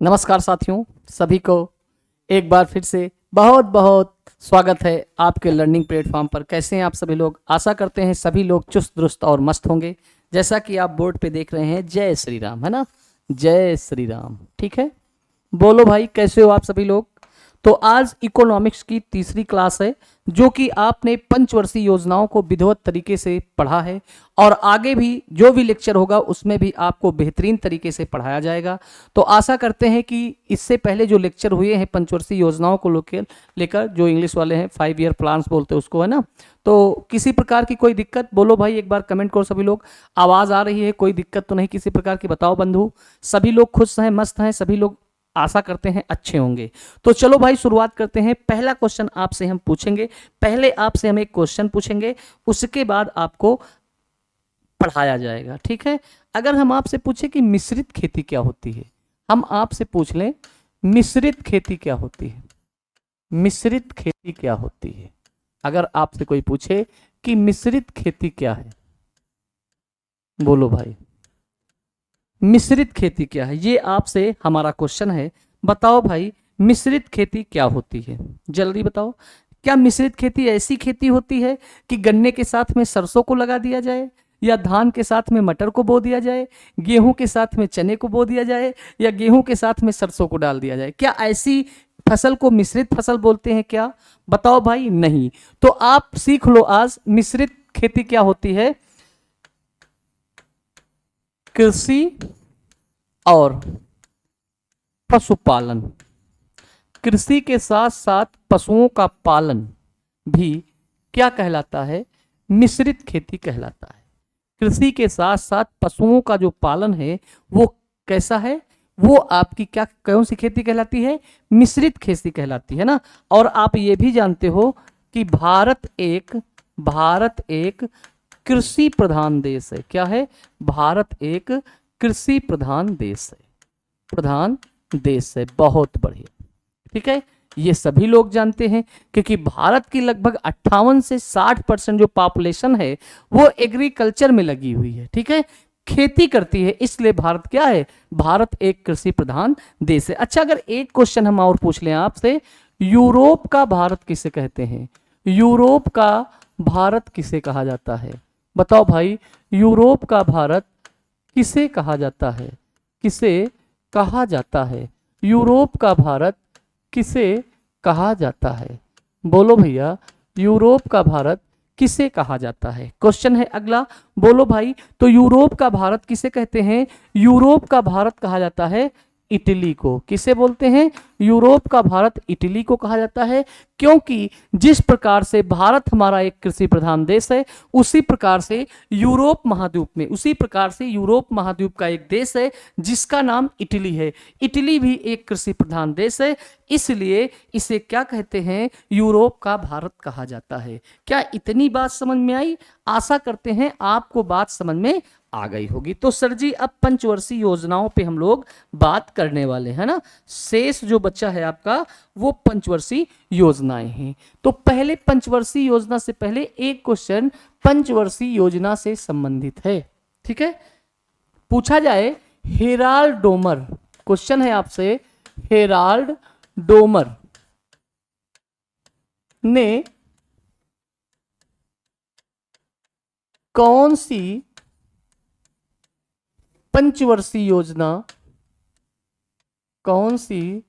नमस्कार साथियों, सभी को एक बार फिर से बहुत बहुत स्वागत है आपके लर्निंग प्लेटफॉर्म पर। कैसे हैं आप सभी लोग? आशा करते हैं सभी लोग चुस्त दुरुस्त और मस्त होंगे। जैसा कि आप बोर्ड पे देख रहे हैं, जय श्री राम, है ना? जय श्री राम। ठीक है, बोलो भाई, कैसे हो आप सभी लोग? तो आज इकोनॉमिक्स की तीसरी क्लास है, जो कि आपने पंचवर्षीय योजनाओं को विधिवत तरीके से पढ़ा है और आगे भी जो भी लेक्चर होगा उसमें भी आपको बेहतरीन तरीके से पढ़ाया जाएगा। तो आशा करते हैं कि इससे पहले जो लेक्चर हुए हैं पंचवर्षीय योजनाओं को लेकर, जो इंग्लिश वाले हैं 5 ईयर प्लान्स बोलते हैं उसको, है ना? तो किसी प्रकार की कोई दिक्कत? बोलो भाई, एक बार कमेंट करो सभी लोग। आवाज़ आ रही है? कोई दिक्कत तो नहीं किसी प्रकार की? बताओ बंधु। सभी लोग खुश हैं, मस्त हैं सभी लोग? आशा करते हैं अच्छे होंगे। तो चलो भाई शुरुआत करते हैं। पहला क्वेश्चन आपसे हम पूछेंगे। पहले आपसे हम एक क्वेश्चन पूछेंगे, उसके बाद आपको पढ़ाया जाएगा। ठीक है? अगर हम आपसे पूछे कि मिश्रित खेती क्या होती है, हम आपसे पूछ लें मिश्रित खेती क्या होती है, मिश्रित खेती क्या होती है? अगर आपसे कोई पूछे कि मिश्रित खेती क्या है, बोलो भाई, मिश्रित खेती क्या है? ये आपसे हमारा क्वेश्चन है। बताओ भाई, मिश्रित खेती क्या होती है? जल्दी बताओ। क्या मिश्रित खेती ऐसी खेती होती है कि गन्ने के साथ में सरसों को लगा दिया जाए, या धान के साथ में मटर को बो दिया जाए, गेहूं के साथ में चने को बो दिया जाए, या गेहूं के साथ में सरसों को डाल दिया जाए? क्या ऐसी फसल को मिश्रित फसल बोलते हैं क्या? बताओ भाई। नहीं। तो आप सीख लो आज मिश्रित खेती क्या होती है। कृषि और पशुपालन, कृषि के साथ साथ पशुओं का पालन भी क्या कहलाता है? मिश्रित खेती कहलाता है। कृषि के साथ साथ पशुओं का जो पालन है वो कैसा है? वो आपकी क्या, कौन सी खेती कहलाती है? मिश्रित खेती कहलाती है ना। और आप ये भी जानते हो कि भारत एक कृषि प्रधान देश है। क्या है? भारत एक कृषि प्रधान देश है, प्रधान देश है। बहुत बढ़िया। ठीक है, ये सभी लोग जानते हैं, क्योंकि भारत की लगभग 58 से 60% जो पॉपुलेशन है वो एग्रीकल्चर में लगी हुई है। ठीक है, खेती करती है, इसलिए भारत क्या है? भारत एक कृषि प्रधान देश है। अच्छा, अगर एक क्वेश्चन हम और पूछ लें आपसे, यूरोप का भारत किसे कहते हैं? यूरोप का भारत किसे कहा जाता है? बताओ भाई, यूरोप का भारत किसे कहा जाता है? किसे कहा जाता है? यूरोप का भारत किसे कहा जाता है? बोलो भैया, यूरोप का भारत किसे कहा जाता है? क्वेश्चन है अगला। बोलो भाई, तो यूरोप का भारत किसे कहते हैं? यूरोप का भारत कहा जाता है इटली को। किसे बोलते हैं? यूरोप का भारत इटली को कहा जाता है, क्योंकि जिस प्रकार से भारत हमारा एक कृषि प्रधान देश है, उसी प्रकार से यूरोप महाद्वीप का एक देश है जिसका नाम इटली है। इटली भी एक कृषि प्रधान देश है, इसलिए इसे क्या कहते हैं? यूरोप का भारत कहा जाता है। क्या इतनी बात समझ में आई? आशा करते हैं आपको बात समझ में आ गई होगी। तो सर जी, अब पंचवर्षीय योजनाओं पे हम लोग बात करने वाले हैं ना। शेष जो बच्चा है आपका वो पंचवर्षीय योजनाएं हैं। तो पहले पंचवर्षीय योजना से पहले एक क्वेश्चन पंचवर्षीय योजना से संबंधित है। ठीक है, पूछा जाए, हेराल्ड डोमर, क्वेश्चन है आपसे, हेराल्ड डोमर ने कौन सी पंचवर्षीय योजना, कौन सी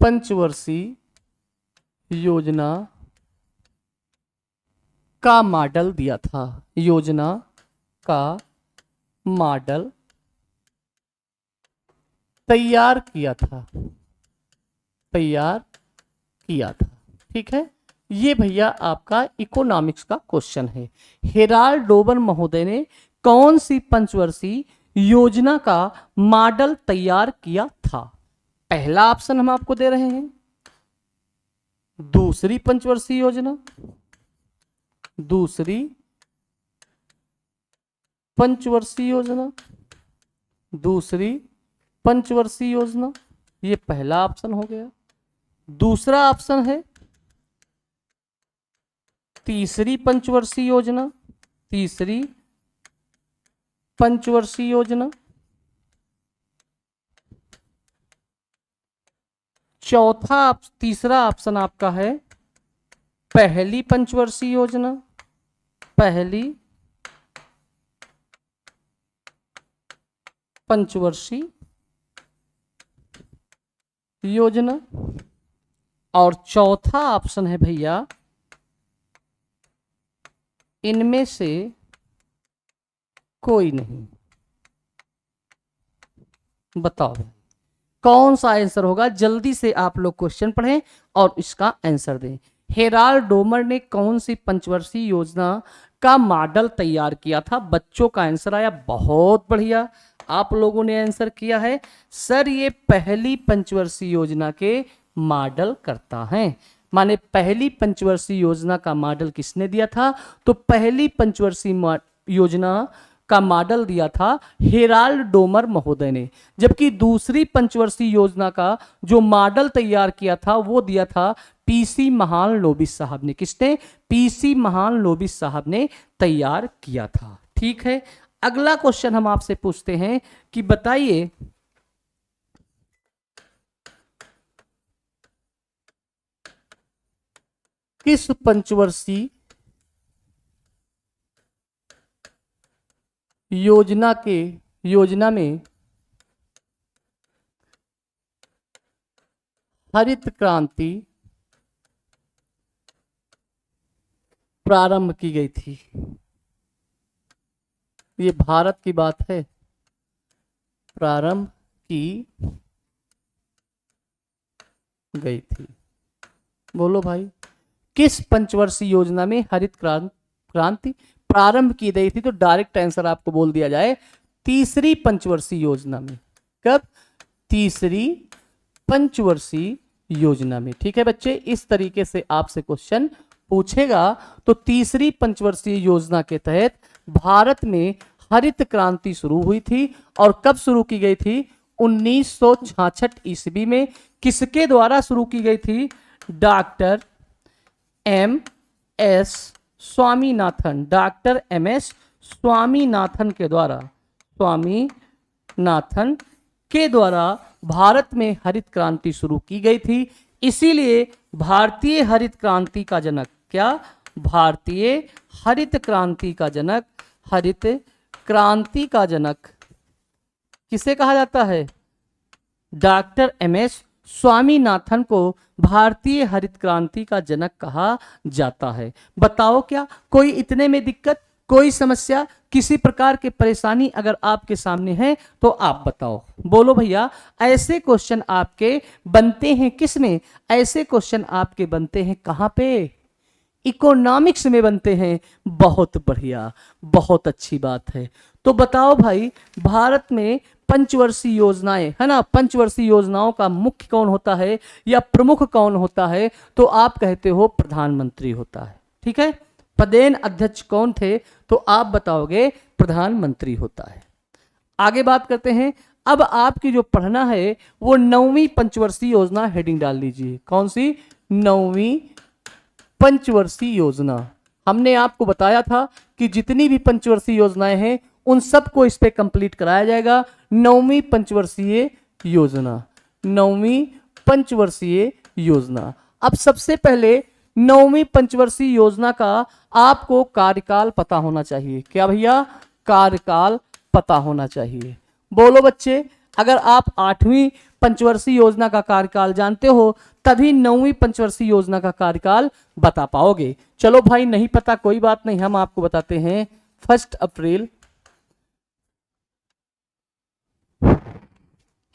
पंचवर्षीय योजना का मॉडल दिया था? योजना का मॉडल तैयार किया था, तैयार किया था। ठीक है, ये भैया आपका इकोनॉमिक्स का क्वेश्चन है। हेराल्ड डोमर महोदय ने कौन सी पंचवर्षीय योजना का मॉडल तैयार किया था? पहला ऑप्शन हम आपको दे रहे हैं, दूसरी पंचवर्षीय योजना, दूसरी पंचवर्षीय योजना, दूसरी पंचवर्षीय योजना, ये पहला ऑप्शन हो गया। दूसरा ऑप्शन है तीसरी पंचवर्षीय योजना, तीसरी पंचवर्षीय योजना। तीसरा ऑप्शन आपका है पहली पंचवर्षीय योजना, पहली पंचवर्षीय योजना, और चौथा ऑप्शन है भैया इनमें से कोई नहीं। बताओ कौन सा आंसर होगा? जल्दी से आप लोग क्वेश्चन पढ़ें और इसका आंसर दें। हेराल्ड डोमर ने कौन सी पंचवर्षीय योजना का मॉडल तैयार किया था? बच्चों का आंसर आया, बहुत बढ़िया, आप लोगों ने आंसर किया है सर ये पहली पंचवर्षीय योजना के मॉडल करता है। माने पहली पंचवर्षीय योजना का मॉडल किसने दिया था? तो पहली पंचवर्षीय योजना का मॉडल दिया था हेराल्ड डोमर महोदय ने, जबकि दूसरी पंचवर्षीय योजना का जो मॉडल तैयार किया था वो दिया था पीसी महालनोबिस साहब ने। किसने? पीसी महालनोबिस साहब ने तैयार किया था। ठीक है, अगला क्वेश्चन हम आपसे पूछते हैं कि बताइए किस पंचवर्षीय योजना में हरित क्रांति प्रारंभ की गई थी? ये भारत की बात है, प्रारंभ की गई थी। बोलो भाई, किस पंचवर्षीय योजना में हरित क्रांति प्रारंभ की गई थी? तो डायरेक्ट आंसर आपको बोल दिया जाए तीसरी पंचवर्षीय योजना में। कब? तीसरी पंचवर्षीय योजना में। ठीक है बच्चे, इस तरीके से आपसे क्वेश्चन पूछेगा। तो तीसरी पंचवर्षीय योजना के तहत भारत में हरित क्रांति शुरू हुई थी, और कब शुरू की गई थी? 1966 ईस्वी में। किसके द्वारा शुरू की गई थी? Doctor M S Swaminathan, doctor M S Swaminathan के द्वारा भारत में हरित क्रांति शुरू की गई थी। इसीलिए भारतीय हरित क्रांति का जनक, क्या? भारतीय हरित क्रांति का जनक किसे कहा जाता है? डॉक्टर एम एस स्वामीनाथन को भारतीय हरित क्रांति का जनक कहा जाता है। बताओ क्या कोई इतने में दिक्कत, कोई समस्या, किसी प्रकार की परेशानी अगर आपके सामने है तो आप बताओ। बोलो भैया, ऐसे क्वेश्चन आपके बनते हैं किस में? ऐसे क्वेश्चन आपके बनते हैं कहां पे? इकोनॉमिक्स में बनते हैं। बहुत बढ़िया, बहुत अच्छी बात है। तो बताओ भाई, भारत में पंचवर्षीय योजनाएं है ना, पंचवर्षीय योजनाओं का मुख्य कौन होता है या प्रमुख कौन होता है? तो आप कहते हो प्रधानमंत्री होता है। ठीक है, पदेन अध्यक्ष कौन थे? तो आप बताओगे प्रधानमंत्री होता है। आगे बात करते हैं। अब आपकी जो पढ़ना है वो 9वीं पंचवर्षीय योजना, हेडिंग डाल लीजिए। कौन सी? 9वीं पंचवर्षीय योजना। हमने आपको बताया था कि जितनी भी पंचवर्षीय योजनाएं हैं उन सबको इस पे कंप्लीट कराया जाएगा। 9वीं पंचवर्षीय योजना, 9वीं पंचवर्षीय योजना। अब सबसे पहले 9वीं पंचवर्षीय योजना का आपको कार्यकाल पता होना चाहिए। क्या भैया? कार्यकाल पता होना चाहिए। बोलो बच्चे, अगर आप 8वीं पंचवर्षीय योजना का कार्यकाल जानते हो तभी 9वीं पंचवर्षीय योजना का कार्यकाल बता पाओगे। चलो भाई, नहीं पता कोई बात नहीं, हम आपको बताते हैं।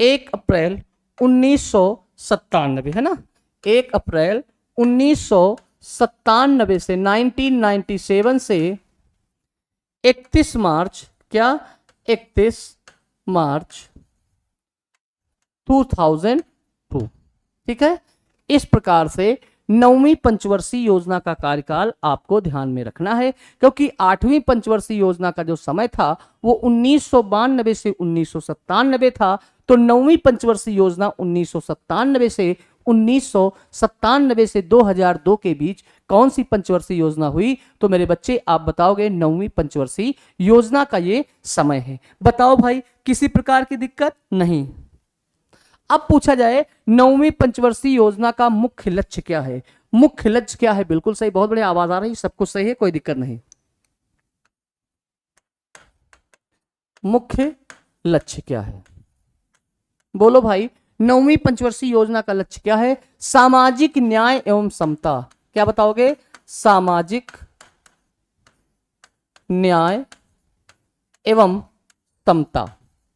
1 अप्रैल 1997 है ना, 1 अप्रैल 1997 से 1997 से 31 मार्च, क्या? 31 मार्च 2002। ठीक है, इस प्रकार से 9वीं पंचवर्षीय योजना का कार्यकाल आपको ध्यान में रखना है, क्योंकि 8वीं पंचवर्षीय योजना का जो समय था वो 1992 से 1997 था। तो 9वीं पंचवर्षीय योजना 1997 से 2002 के बीच कौन सी पंचवर्षीय योजना हुई? तो मेरे बच्चे आप बताओगे 9वीं पंचवर्षीय योजना का ये समय है। बताओ भाई, किसी प्रकार की दिक्कत नहीं। अब पूछा जाए नौवीं पंचवर्षीय योजना का मुख्य लक्ष्य क्या है। मुख्य लक्ष्य क्या है, बिल्कुल सही, बहुत बढ़िया, आवाज आ रही, सब कुछ सही है, कोई दिक्कत नहीं। मुख्य लक्ष्य क्या है, बोलो भाई। नौवीं पंचवर्षीय योजना का लक्ष्य क्या है? सामाजिक न्याय एवं समता। क्या बताओगे? सामाजिक न्याय एवं समता।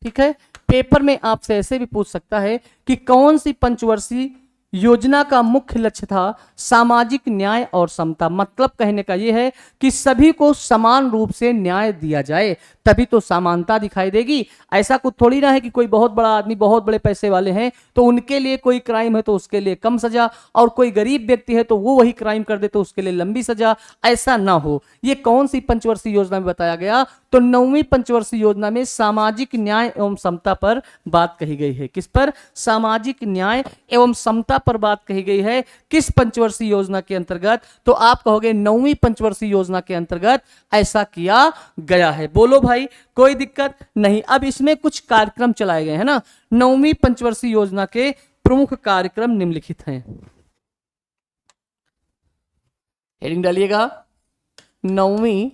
ठीक है, पेपर में आपसे ऐसे भी पूछ सकता है कि कौन सी पंचवर्षीय योजना का मुख्य लक्ष्य था सामाजिक न्याय और समता। मतलब कहने का यह है कि सभी को समान रूप से न्याय दिया जाए, तभी तो समानता दिखाई देगी। ऐसा कुछ थोड़ी ना है कि कोई बहुत बड़ा आदमी, बहुत बड़े पैसे वाले हैं तो उनके लिए कोई क्राइम है तो उसके लिए कम सजा, और कोई गरीब व्यक्ति है तो वो वही क्राइम कर दे तो उसके लिए लंबी सजा। ऐसा ना हो। ये कौन सी पंचवर्षीय योजना में बताया गया? तो नौवीं पंचवर्षीय योजना में सामाजिक न्याय एवं समता पर बात कही गई है। किस पर? सामाजिक न्याय एवं समता पर बात कही गई है। किस पंचवर्षीय योजना के अंतर्गत? तो आप कहोगे नौवीं पंचवर्षीय योजना के अंतर्गत ऐसा किया गया है। बोलो भाई, कोई दिक्कत नहीं। अब इसमें कुछ कार्यक्रम चलाए गए हैं ना। नौवीं पंचवर्षीय योजना के प्रमुख कार्यक्रम निम्नलिखित हैं। हेडिंग डालिएगा, नौवीं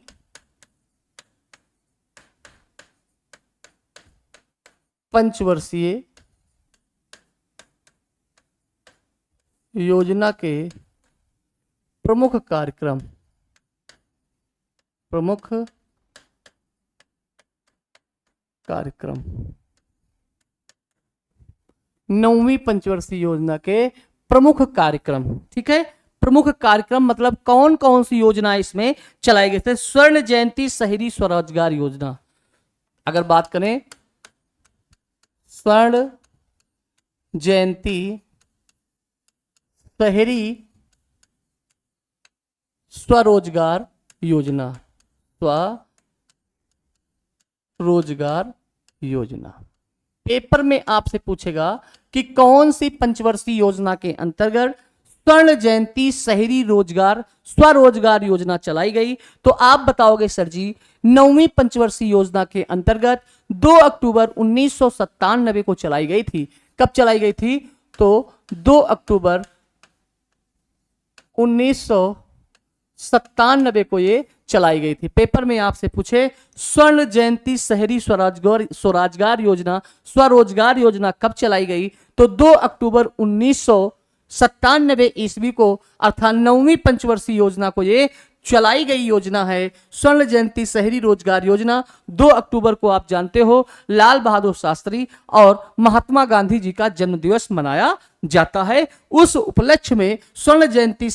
पंचवर्षीय योजना के प्रमुख कार्यक्रम। प्रमुख कार्यक्रम, नौवीं पंचवर्षीय योजना के प्रमुख कार्यक्रम। ठीक है, प्रमुख कार्यक्रम मतलब कौन कौन सी योजना इसमें चलाई गई थे। स्वर्ण जयंती शहरी स्वरोजगार योजना। अगर बात करें स्वर्ण जयंती शहरी स्वरोजगार योजना, स्वरोजगार योजना, पेपर में आपसे पूछेगा कि कौन सी पंचवर्षीय योजना के अंतर्गत स्वर्ण जयंती शहरी रोजगार स्वरोजगार योजना चलाई गई। तो आप बताओगे सर जी, नौवीं पंचवर्षीय योजना के अंतर्गत 2 अक्टूबर 1997 को चलाई गई थी। कब चलाई गई थी? तो 2 अक्टूबर 1997 को ये चलाई गई थी। पेपर में आपसे पूछे स्वर्ण जयंती शहरी स्वरोजगार योजना स्वरोजगार योजना कब चलाई गई? तो 2 अक्टूबर 1997 ईस्वी को, अर्थात नौवीं पंचवर्षीय योजना को ये चलाई गई योजना है स्वर्ण जयंती शहरी रोजगार योजना। 2 अक्टूबर को आप जानते हो लाल बहादुर शास्त्री और महात्मा गांधी जी का जन्म दिवस मनाया जाता है। उस उपलक्ष्य में स्वर्ण जयंती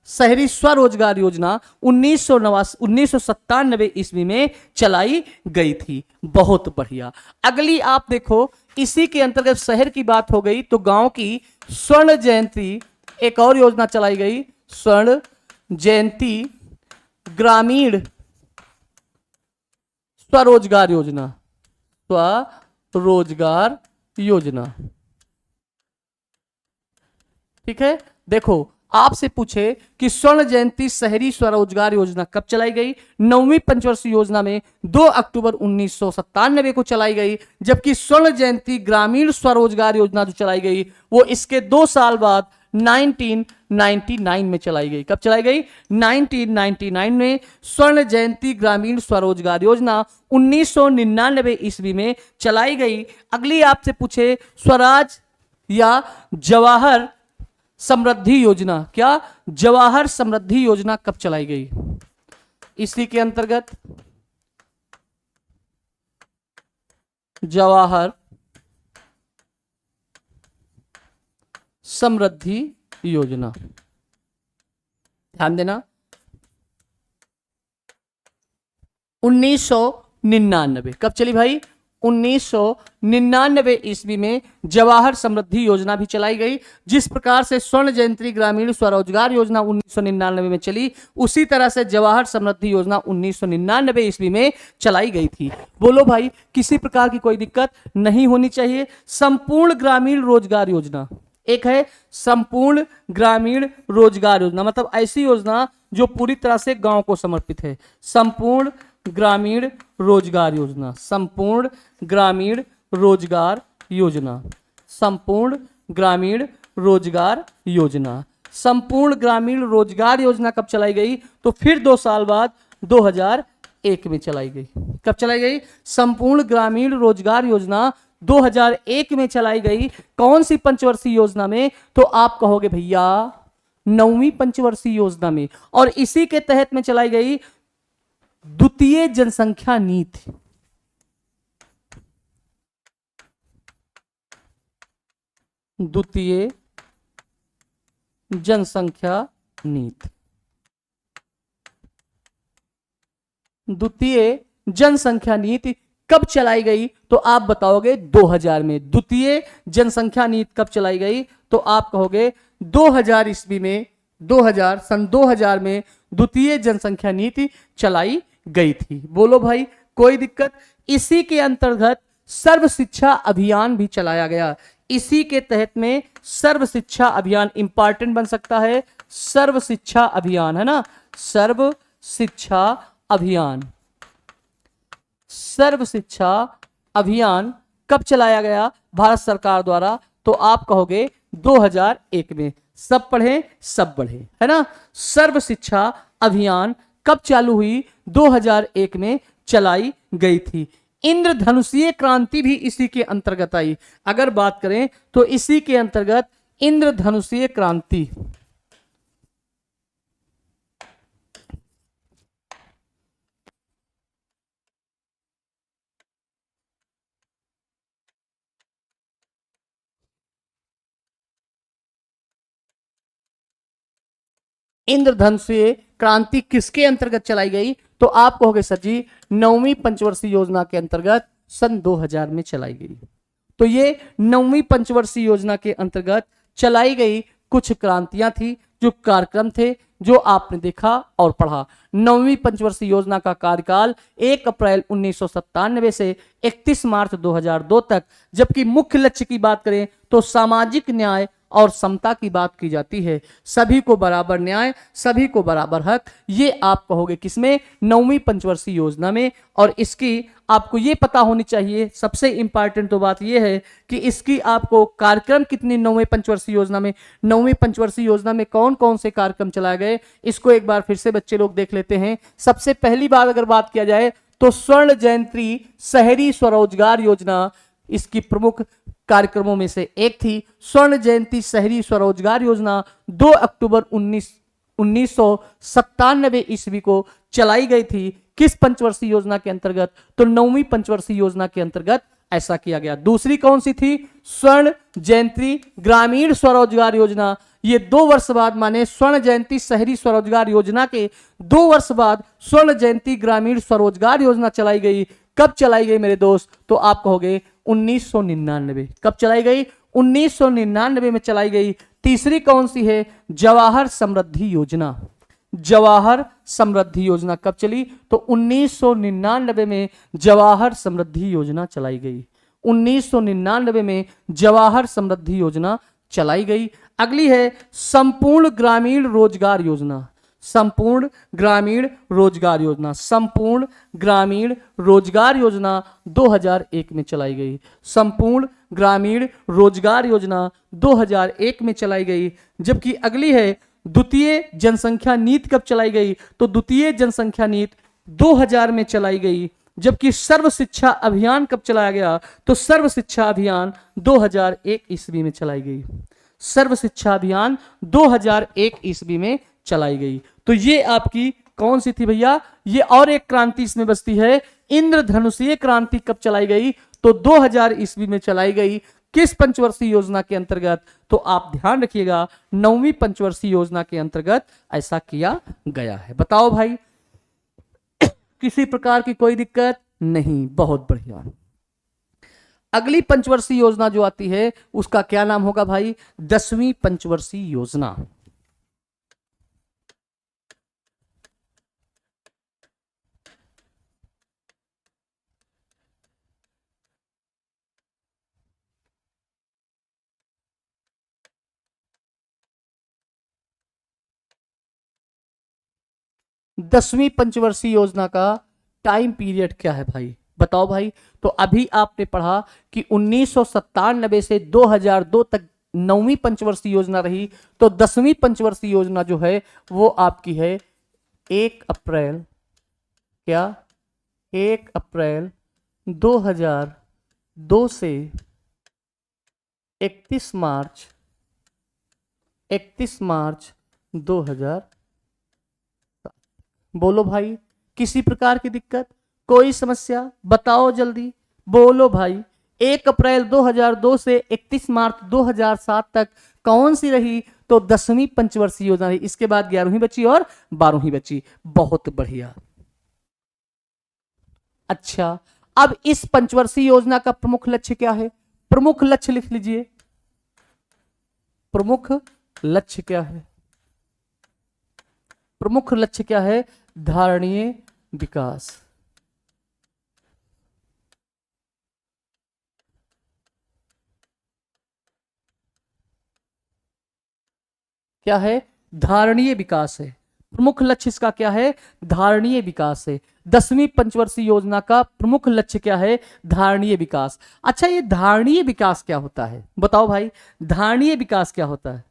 शहरी स्वरोजगार योजना 1997 ईस्वी में चलाई गई थी। बहुत बढ़िया। अगली आप देखो, इसी के अंतर्गत शहर की बात हो गई तो गांव की स्वर्ण जयंती एक और योजना चलाई गई, स्वर्ण जयंती ग्रामीण स्वरोजगार योजना। स्वरोजगार योजना, ठीक है। देखो आपसे पूछे कि स्वर्ण जयंती शहरी स्वरोजगार योजना कब चलाई गई? नौवीं पंचवर्षीय योजना में 2 अक्टूबर 1997 को चलाई गई, जबकि स्वर्ण जयंती ग्रामीण स्वरोजगार योजना जो चलाई गई वो इसके 2 साल बाद 1999 में चलाई गई। कब चलाई गई? 1999 में। स्वर्ण जयंती ग्रामीण स्वरोजगार योजना 1999 ईस्वी में चलाई गई। अगली आपसे पूछे स्वराज या जवाहर समृद्धि योजना, क्या जवाहर समृद्धि योजना कब चलाई गई? इसी के अंतर्गत जवाहर समृद्धि योजना, ध्यान देना, 1999। कब चली भाई? 1999 ईस्वी में जवाहर समृद्धि योजना भी चलाई गई। जिस प्रकार से स्वर्ण जयंती ग्रामीण स्वरोजगार योजना 1999 में चली, उसी तरह से जवाहर समृद्धि योजना 1999 ईस्वी में चलाई गई थी। बोलो भाई, किसी प्रकार की कोई दिक्कत नहीं होनी चाहिए। संपूर्ण ग्रामीण रोजगार योजना, एक है संपूर्ण ग्रामीण रोजगार योजना, मतलब ऐसी योजना जो पूरी तरह से गांव को समर्पित है। संपूर्ण ग्रामीण रोजगार योजना, संपूर्ण ग्रामीण रोजगार योजना, संपूर्ण ग्रामीण रोजगार योजना। संपूर्ण ग्रामीण रोजगार योजना कब चलाई गई? तो फिर 2 साल बाद 2001 में चलाई गई। कब चलाई गई? संपूर्ण ग्रामीण रोजगार योजना 2001 में चलाई गई। कौन सी पंचवर्षीय योजना में? तो आप कहोगे भैया 9वीं पंचवर्षीय योजना में। और इसी के तहत में चलाई गई द्वितीय जनसंख्या नीति। द्वितीय जनसंख्या नीति। द्वितीय जनसंख्या नीति कब चलाई गई? तो आप बताओगे 2000 में। द्वितीय जनसंख्या नीति कब चलाई गई? तो आप कहोगे 2000 ईस्वी में, सन 2000 में द्वितीय जनसंख्या नीति चलाई गई थी। बोलो भाई, कोई दिक्कत? इसी के अंतर्गत सर्व शिक्षा अभियान भी चलाया गया। इसी के तहत में सर्व शिक्षा अभियान इंपॉर्टेंट बन सकता है। सर्व शिक्षा अभियान है ना, सर्व शिक्षा अभियान। सर्व शिक्षा अभियान कब चलाया गया भारत सरकार द्वारा? तो आप कहोगे 2001 में। सब पढ़े सब बढ़े, है ना। सर्व शिक्षा अभियान कब चालू हुई? 2001 में चलाई गई थी। इंद्रधनुषीय क्रांति भी इसी के अंतर्गत आई। अगर बात करें तो इसी के अंतर्गत इंद्रधनुषीय क्रांति, इंद्रधनुषीय क्रांति किसके अंतर्गत चलाई गई? तो आप कहोगे सर जी 9वीं पंचवर्षीय योजना के अंतर्गत सन 2000 में चलाई गई। तो ये 9वीं पंचवर्षीय योजना के अंतर्गत चलाई गई कुछ क्रांतियां थी, जो कार्यक्रम थे, जो आपने देखा और पढ़ा। 9वीं पंचवर्षीय योजना का कार्यकाल 1 अप्रैल 1997 से 31 मार्च 2002 तक। जबकि मुख्य लक्ष्य की बात करें तो सामाजिक न्याय और समता की बात की जाती है। सभी को बराबर न्याय, सभी को बराबर हक, ये आप कहोगे किसमें? 9वीं पंचवर्षीय योजना में। और इसकी आपको ये पता होनी चाहिए, सबसे इंपॉर्टेंट तो बात ये है कि इसकी आपको कार्यक्रम कितनी 9वीं पंचवर्षीय योजना में, 9वीं पंचवर्षीय योजना में कौन कौन से कार्यक्रम चलाए गए, इसको एक बार फिर से बच्चे लोग देख लेते हैं। सबसे पहली बात अगर बात किया जाए तो स्वर्ण जयंती शहरी स्वरोजगार योजना इसकी प्रमुख कार्यक्रमों में से एक थी। स्वर्ण जयंती शहरी स्वरोजगार योजना 2 अक्टूबर 1997 ईस्वी को चलाई गई थी। किस पंचवर्षीय योजना के अंतर्गत? तो 9वीं पंचवर्षीय योजना के अंतर्गत ऐसा किया गया। दूसरी कौन सी थी? स्वर्ण जयंती ग्रामीण स्वरोजगार योजना। ये 2 वर्ष बाद, माने स्वर्ण जयंती शहरी स्वरोजगार योजना के 2 वर्ष बाद स्वर्ण जयंती ग्रामीण स्वरोजगार योजना चलाई गई। कब चलाई गई मेरे दोस्त? तो आप कहोगे 1999। कब चलाई गई? 1999 में चलाई गई। तीसरी कौन सी है? जवाहर समृद्धि योजना। जवाहर समृद्धि योजना कब चली? तो 1999 में जवाहर समृद्धि योजना चलाई गई। 1999 में जवाहर समृद्धि योजना चलाई गई। अगली है संपूर्ण ग्रामीण रोजगार योजना। संपूर्ण ग्रामीण रोजगार योजना, संपूर्ण ग्रामीण रोजगार योजना 2001 में चलाई गई। संपूर्ण ग्रामीण रोजगार योजना 2001 में चलाई गई। जबकि अगली है द्वितीय जनसंख्या नीति कब चलाई गई? तो द्वितीय जनसंख्या नीति 2000 में चलाई गई। जबकि सर्व शिक्षा अभियान कब चलाया गया? तो सर्व शिक्षा अभियान 2001 ईस्वी में चलाई गई। सर्व शिक्षा अभियान 2001 ईस्वी में चलाई गई। तो ये आपकी कौन सी थी भैया? ये और एक क्रांति इसमें बसती है, इंद्रधनुषीय क्रांति कब चलाई गई? तो 2000 ईस्वी में चलाई गई। किस पंचवर्षीय योजना के अंतर्गत? तो आप ध्यान रखिएगा 9वीं पंचवर्षीय योजना के अंतर्गत ऐसा किया गया है। बताओ भाई, किसी प्रकार की कोई दिक्कत नहीं? बहुत बढ़िया। अगली पंचवर्षीय योजना जो आती है उसका क्या नाम होगा भाई? 10वीं पंचवर्षीय योजना। दसवीं पंचवर्षीय योजना का टाइम पीरियड क्या है भाई? बताओ भाई। तो अभी आपने पढ़ा कि 1997 से 2002 तक 9वीं पंचवर्षीय योजना रही, तो 10वीं पंचवर्षीय योजना जो है वो आपकी है 1 अप्रैल, क्या 1 अप्रैल 2002 से 31 मार्च 2000। बोलो भाई, किसी प्रकार की दिक्कत, कोई समस्या, बताओ जल्दी, बोलो भाई। 1 अप्रैल 2002 से 31 मार्च 2007 तक कौन सी रही? तो 10वीं पंचवर्षीय योजना रही। इसके बाद 11वीं बची और 12वीं बची। बहुत बढ़िया। अच्छा, अब इस पंचवर्षीय योजना का प्रमुख लक्ष्य क्या है? प्रमुख लक्ष्य लिख लीजिए। प्रमुख लक्ष्य क्या है? प्रमुख लक्ष्य क्या है? धारणीय विकास। क्या है? धारणीय विकास है। प्रमुख लक्ष्य इसका क्या है? धारणीय विकास है। 10वीं पंचवर्षीय योजना का प्रमुख लक्ष्य क्या है? धारणीय विकास। अच्छा, ये धारणीय विकास क्या होता है? बताओ भाई, धारणीय विकास क्या होता है?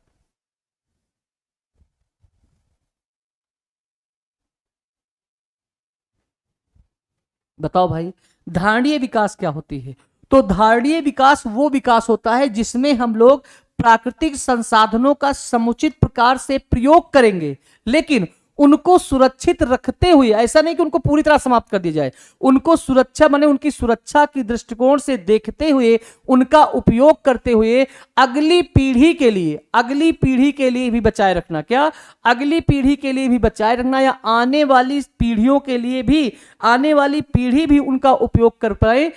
बताओ भाई, धारणीय विकास क्या होती है? तो धारणीय विकास वो विकास होता है जिसमें हम लोग प्राकृतिक संसाधनों का समुचित प्रकार से प्रयोग करेंगे, लेकिन उनको सुरक्षित रखते हुए, ऐसा नहीं कि उनको पूरी तरह समाप्त कर दिया जाए, उनको सुरक्षा माने उनकी सुरक्षा की दृष्टिकोण से देखते हुए, उनका उपयोग करते हुए अगली पीढ़ी के लिए भी बचाए रखना। क्या? अगली पीढ़ी के लिए भी बचाए रखना, या आने वाली पीढ़ियों के लिए भी, आने वाली पीढ़ी भी उनका उपयोग कर पाए,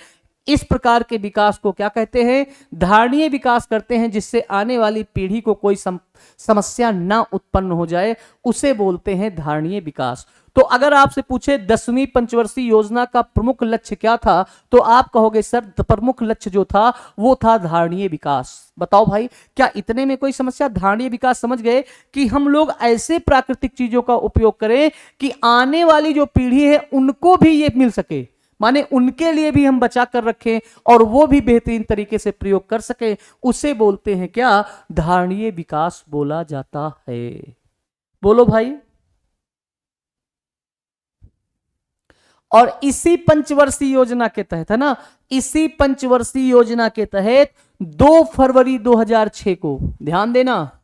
इस प्रकार के विकास को क्या कहते हैं? धारणीय विकास करते हैं, जिससे आने वाली पीढ़ी को कोई समस्या ना उत्पन्न हो जाए, उसे बोलते हैं धारणीय विकास। तो अगर आपसे पूछे 10वीं पंचवर्षीय योजना का प्रमुख लक्ष्य क्या था, तो आप कहोगे सर प्रमुख लक्ष्य जो था वो था धारणीय विकास। बताओ भाई, क्या इतने में कोई समस्या? धारणीय विकास समझ गए कि हम लोग ऐसे प्राकृतिक चीजों का उपयोग करें कि आने वाली जो पीढ़ी है उनको भी ये मिल सके, माने उनके लिए भी हम बचा कर रखें और वो भी बेहतरीन तरीके से प्रयोग कर सके, उसे बोलते हैं क्या? धारणीय विकास बोला जाता है। बोलो भाई। और इसी पंचवर्षीय योजना के तहत, है ना, इसी पंचवर्षीय योजना के तहत 2 फरवरी 2006 को, ध्यान देना,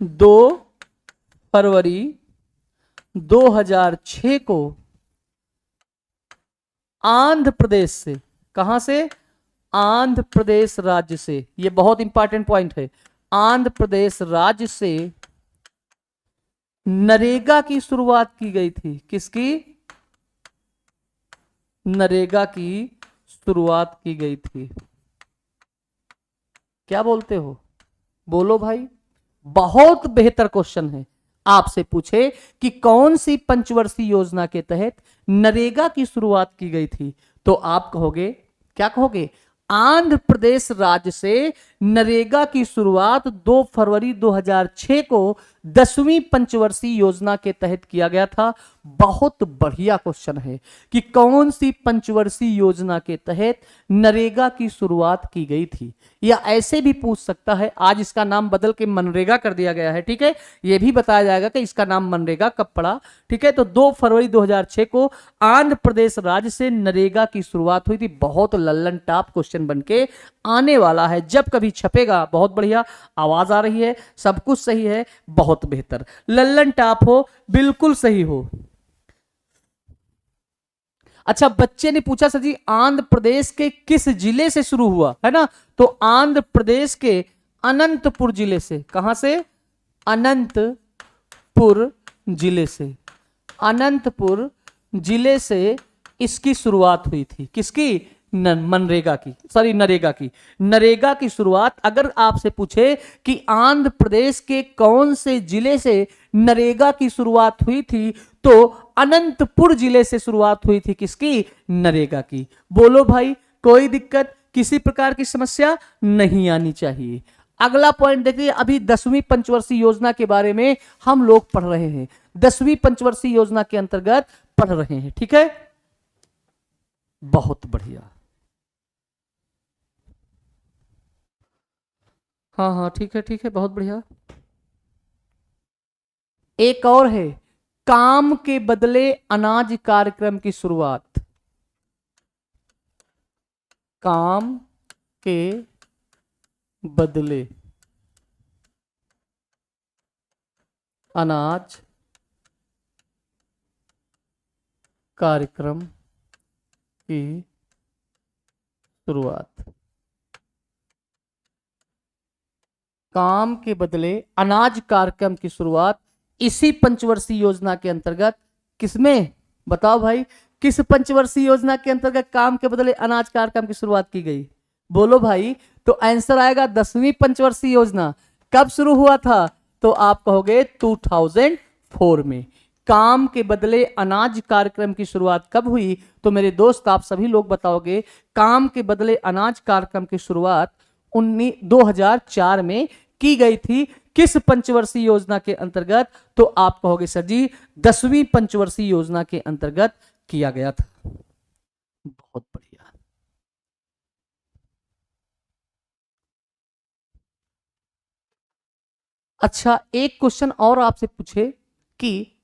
2 फरवरी 2006 को आंध्र प्रदेश से, कहां से? आंध्र प्रदेश राज्य से, यह बहुत इंपॉर्टेंट पॉइंट है, आंध्र प्रदेश राज्य से नरेगा की शुरुआत की गई थी। किसकी? नरेगा की शुरुआत की गई थी। क्या बोलते हो? बोलो भाई। बहुत बेहतर क्वेश्चन है। आपसे पूछे कि कौन सी पंचवर्षीय योजना के तहत नरेगा की शुरुआत की गई थी, तो आप कहोगे, क्या कहोगे? आंध्र प्रदेश राज्य से नरेगा की शुरुआत 2 फरवरी 2006 को 10वीं पंचवर्षीय योजना के तहत किया गया था। बहुत बढ़िया क्वेश्चन है कि कौन सी पंचवर्षीय योजना के तहत नरेगा की शुरुआत की गई थी, या ऐसे भी पूछ सकता है, आज इसका नाम बदल के मनरेगा कर दिया गया है, ठीक है, यह भी बताया जाएगा कि इसका नाम मनरेगा कब पड़ा, ठीक है। तो 2 फरवरी 2006 को आंध्र प्रदेश राज्य से नरेगा की शुरुआत हुई थी। बहुत लल्लन टॉप क्वेश्चन बनके आने वाला है, जब कभी छपेगा। बहुत बढ़िया, आवाज आ रही है, सब कुछ सही है, बहुत बेहतर, लल्लन टॉप हो, बिल्कुल सही हो। अच्छा, बच्चे ने पूछा सर जी आंध्र प्रदेश के किस जिले से शुरू हुआ, है ना, तो आंध्र प्रदेश के अनंतपुर जिले से। कहां से? अनंतपुर जिले से, अनंतपुर जिले से इसकी शुरुआत हुई थी। किसकी? मनरेगा की, सॉरी नरेगा की। नरेगा की शुरुआत, अगर आपसे पूछे कि आंध्र प्रदेश के कौन से जिले से नरेगा की शुरुआत हुई थी, तो अनंतपुर जिले से शुरुआत हुई थी। किसकी? नरेगा की। बोलो भाई, कोई दिक्कत, किसी प्रकार की समस्या नहीं आनी चाहिए। अगला पॉइंट देखिए, अभी 10वीं पंचवर्षीय योजना के बारे में हम लोग पढ़ रहे हैं, 10वीं पंचवर्षीय योजना के अंतर्गत पढ़ रहे हैं, ठीक है। बहुत बढ़िया। हाँ हाँ, ठीक है ठीक है, बहुत बढ़िया। एक और है, काम के बदले अनाज कार्यक्रम की शुरुआत। काम के बदले अनाज कार्यक्रम की शुरुआत। काम के बदले अनाज कार्यक्रम की शुरुआत इसी पंचवर्षीय योजना के अंतर्गत किसमें, बताओ भाई, किस पंचवर्षीय योजना के अंतर्गत काम के बदले अनाज कार्यक्रम की शुरुआत की गई? बोलो भाई। तो आंसर आएगा 10वीं पंचवर्षीय योजना। कब शुरू हुआ था? तो आप कहोगे 2004 में। काम के बदले अनाज कार्यक्रम की शुरुआत कब हुई? तो मेरे दोस्त आप सभी लोग बताओगे, काम के बदले अनाज कार्यक्रम की शुरुआत 2004 में की गई थी। किस पंचवर्षीय योजना के अंतर्गत? तो आप कहोगे सर जी 10वीं पंचवर्षीय योजना के अंतर्गत किया गया था। बहुत बढ़िया। अच्छा, एक क्वेश्चन और आपसे पूछे कि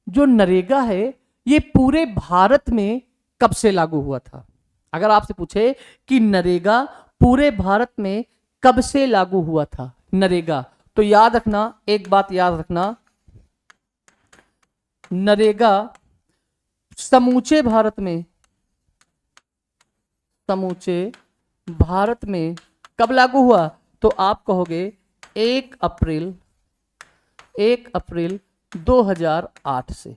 जो नरेगा है ये पूरे भारत में कब से लागू हुआ था? अगर आपसे पूछे कि नरेगा पूरे भारत में कब से लागू हुआ था, नरेगा, तो याद रखना, एक बात याद रखना, नरेगा समूचे भारत में, समूचे भारत में कब लागू हुआ? तो आप कहोगे 1 अप्रैल 2008 से।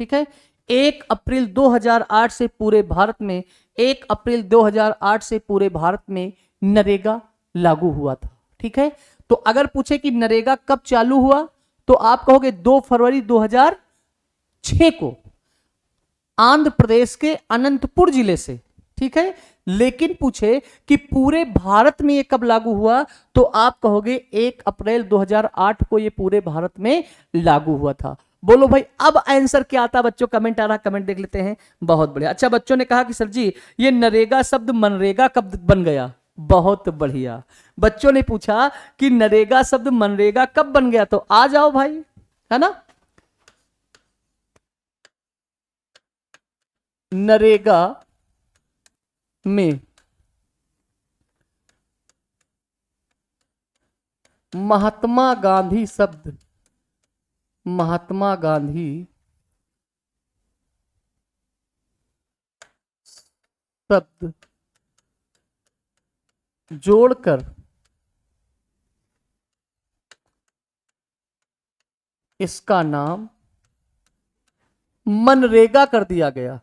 ठीक है, 1 अप्रैल 2008 से पूरे भारत में, 1 अप्रैल 2008 से पूरे भारत में नरेगा लागू हुआ था। ठीक है, तो अगर पूछे कि नरेगा कब चालू हुआ, तो आप कहोगे 2 फरवरी 2006 को आंध्र प्रदेश के अनंतपुर जिले से। ठीक है, लेकिन पूछे कि पूरे भारत में ये कब लागू हुआ, तो आप कहोगे 1 अप्रैल 2008 को ये पूरे भारत में लागू हुआ था। बोलो भाई, अब आंसर क्या आता बच्चों? कमेंट आ रहा, कमेंट देख लेते हैं। बहुत बढ़िया। अच्छा, बच्चों ने कहा कि सर जी ये नरेगा शब्द मनरेगा कब बन गया? बहुत बढ़िया। बच्चों ने पूछा कि नरेगा शब्द मनरेगा कब बन गया, तो आ जाओ भाई, है ना। नरेगा में महात्मा गांधी शब्द, महात्मा गांधी शब्द जोड़कर इसका नाम मनरेगा कर दिया गया।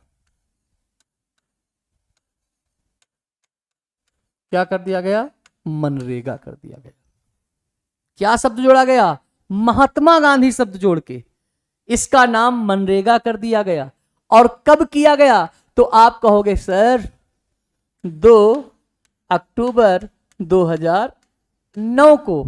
क्या कर दिया गया? मनरेगा कर दिया गया। क्या शब्द जोड़ा गया? महात्मा गांधी शब्द जोड़ के इसका नाम मनरेगा कर दिया गया। और कब किया गया? तो आप कहोगे सर 2 अक्टूबर 2009 को।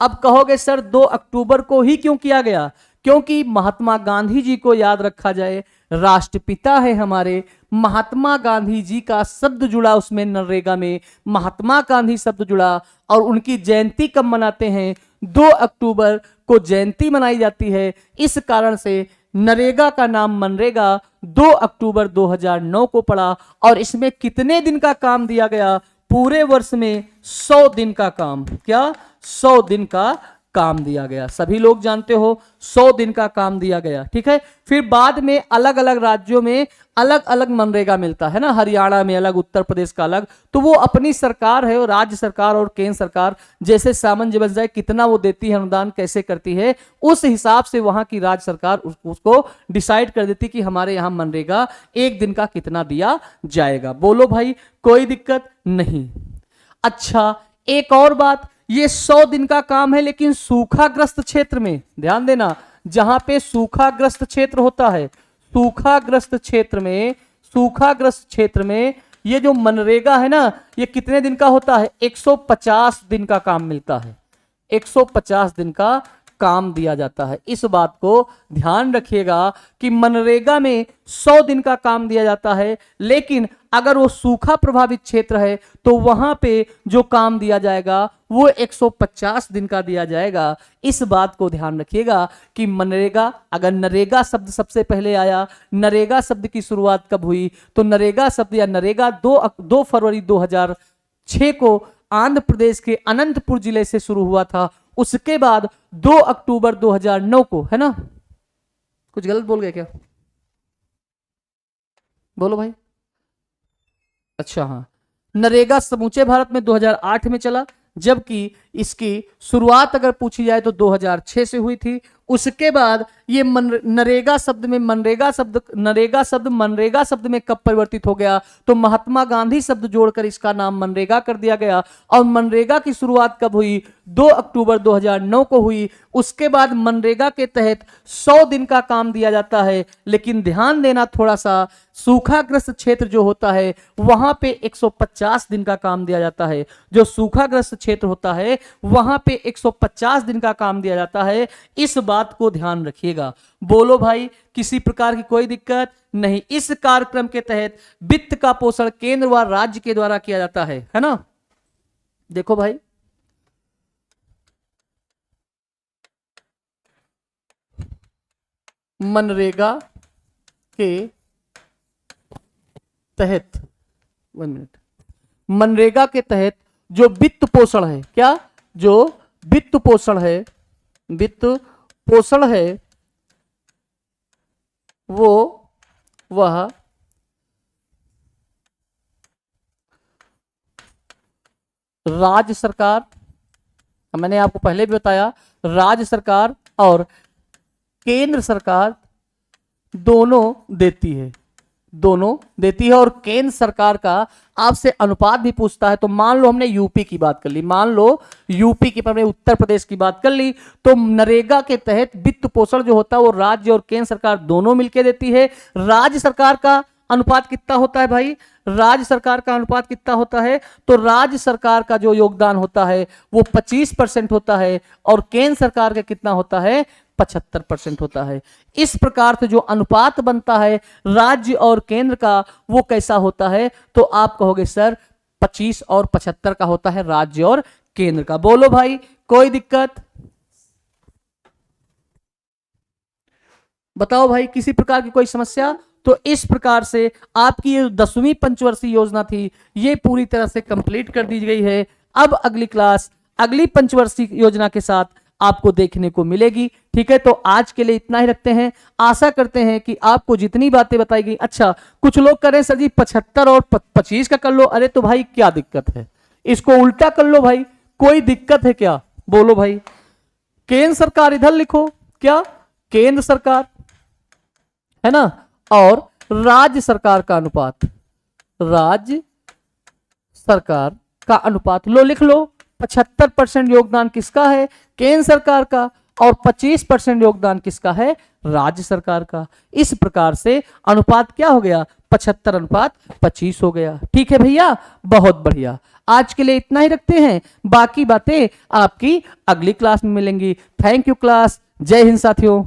अब कहोगे सर 2 अक्टूबर को ही क्यों किया गया? क्योंकि महात्मा गांधी जी को याद रखा जाए, राष्ट्रपिता है हमारे, महात्मा गांधी जी का शब्द जुड़ा उसमें, नरेगा में महात्मा गांधी शब्द जुड़ा। और उनकी जयंती कब मनाते हैं? 2 अक्टूबर को जयंती मनाई जाती है। इस कारण से नरेगा का नाम मनरेगा 2 अक्टूबर 2009 को पड़ा। और इसमें कितने दिन का काम दिया गया? पूरे वर्ष में 100 दिन का काम। क्या? 100 दिन का काम दिया गया। सभी लोग जानते हो 100 दिन का काम दिया गया। ठीक है, फिर बाद में अलग अलग राज्यों में अलग अलग मनरेगा मिलता है ना, हरियाणा में अलग, उत्तर प्रदेश का अलग। तो वो अपनी सरकार है, और राज्य सरकार और केंद्र सरकार जैसे सामंजस्य बन जाए, कितना वो देती है अनुदान, कैसे करती है, उस हिसाब से वहां की राज्य सरकार उसको डिसाइड कर देती कि हमारे यहां मनरेगा 1 दिन का कितना दिया जाएगा। बोलो भाई, कोई दिक्कत नहीं। अच्छा, एक और बात, ये 100 दिन का काम है, लेकिन सूखाग्रस्त क्षेत्र में, ध्यान देना, जहां पे सूखाग्रस्त क्षेत्र होता है, सूखाग्रस्त क्षेत्र में, सूखाग्रस्त क्षेत्र में ये जो मनरेगा है ना, ये कितने दिन का होता है? 150 दिन का काम मिलता है। 150 दिन का काम दिया जाता है। इस बात को ध्यान रखिएगा कि मनरेगा में 100 दिन का काम दिया जाता है, लेकिन अगर वो सूखा प्रभावित क्षेत्र है तो वहां पे जो काम दिया जाएगा वो 150 दिन का दिया जाएगा। इस बात को ध्यान रखिएगा कि मनरेगा, अगर नरेगा शब्द सबसे पहले आया, नरेगा शब्द की शुरुआत कब हुई, तो नरेगा शब्द या नरेगा 2 फरवरी 2006 को आंध्र प्रदेश के अनंतपुर जिले से शुरू हुआ था। उसके बाद 2 अक्टूबर 2009 को, है ना, कुछ गलत बोल गए क्या, बोलो भाई। अच्छा हाँ, नरेगा समूचे भारत में 2008 में चला, जबकि इसकी शुरुआत अगर पूछी जाए तो 2006 से हुई थी। उसके बाद ये नरेगा शब्द में मनरेगा शब्द में कब परिवर्तित हो गया, तो महात्मा गांधी शब्द जोड़कर इसका नाम मनरेगा कर दिया गया। और मनरेगा की शुरुआत कब हुई, 2 अक्टूबर 2009 को हुई। उसके बाद मनरेगा के तहत 100 दिन का काम दिया जाता है, लेकिन ध्यान देना थोड़ा सा, सूखाग्रस्त क्षेत्र जो होता है वहां पे 150 दिन का काम दिया जाता है। जो सूखाग्रस्त क्षेत्र होता है वहां पे 150 दिन का काम दिया जाता है। इस बात को ध्यान रखिएगा। बोलो भाई, किसी प्रकार की कोई दिक्कत नहीं। इस कार्यक्रम के तहत वित्त का पोषण केंद्र व राज्य के द्वारा किया जाता है ना। देखो भाई, मनरेगा के तहत, 1 मिनट, मनरेगा के तहत जो वित्त पोषण है, क्या, जो वित्त पोषण है, वित्त पोषण है वो वह राज्य सरकार, मैंने आपको पहले भी बताया, राज्य सरकार और केंद्र सरकार दोनों देती है, और केंद्र सरकार का आपसे अनुपात भी पूछता है। तो मान लो हमने यूपी की बात कर ली, मान लो यूपी की, हमने उत्तर प्रदेश की बात कर ली, तो नरेगा के तहत वित्त पोषण जो होता है वो राज्य और केंद्र सरकार दोनों मिलकर देती है। राज्य सरकार का अनुपात कितना होता है भाई, राज्य सरकार का अनुपात कितना होता है, तो राज्य सरकार का जो योगदान होता है वो 25% होता है, और केंद्र सरकार का कितना होता है, 75% होता है। इस प्रकार से जो अनुपात बनता है राज्य और केंद्र का वो कैसा होता है, तो आप कहोगे सर 25 और 75 का होता है राज्य और केंद्र का। बोलो भाई, कोई दिक्कत, बताओ भाई, किसी प्रकार की कोई समस्या। तो इस प्रकार से आपकी ये 10वीं पंचवर्षीय योजना थी, ये पूरी तरह से कंप्लीट कर दी गई है। अब अगली क्लास अगली पंचवर्षीय योजना के साथ आपको देखने को मिलेगी। ठीक है, तो आज के लिए इतना ही रखते हैं। आशा करते हैं कि आपको जितनी बातें बताई गई, अच्छा कुछ लोग करें सर जी 75 और 25 का कर लो, अरे तो भाई क्या दिक्कत है, इसको उल्टा कर लो भाई, कोई दिक्कत है क्या, बोलो भाई। केंद्र सरकार इधर लिखो, क्या, केंद्र सरकार, है ना, और राज्य सरकार का अनुपात, राज्य सरकार का अनुपात लो, लिख लो। 75% योगदान किसका है, केंद्र सरकार का, और 25% योगदान किसका है, राज्य सरकार का। इस प्रकार से अनुपात क्या हो गया, 75:25 हो गया। ठीक है भैया, बहुत बढ़िया। आज के लिए इतना ही रखते हैं, बाकी बातें आपकी अगली क्लास में मिलेंगी। थैंक यू क्लास, जय हिंद साथियों।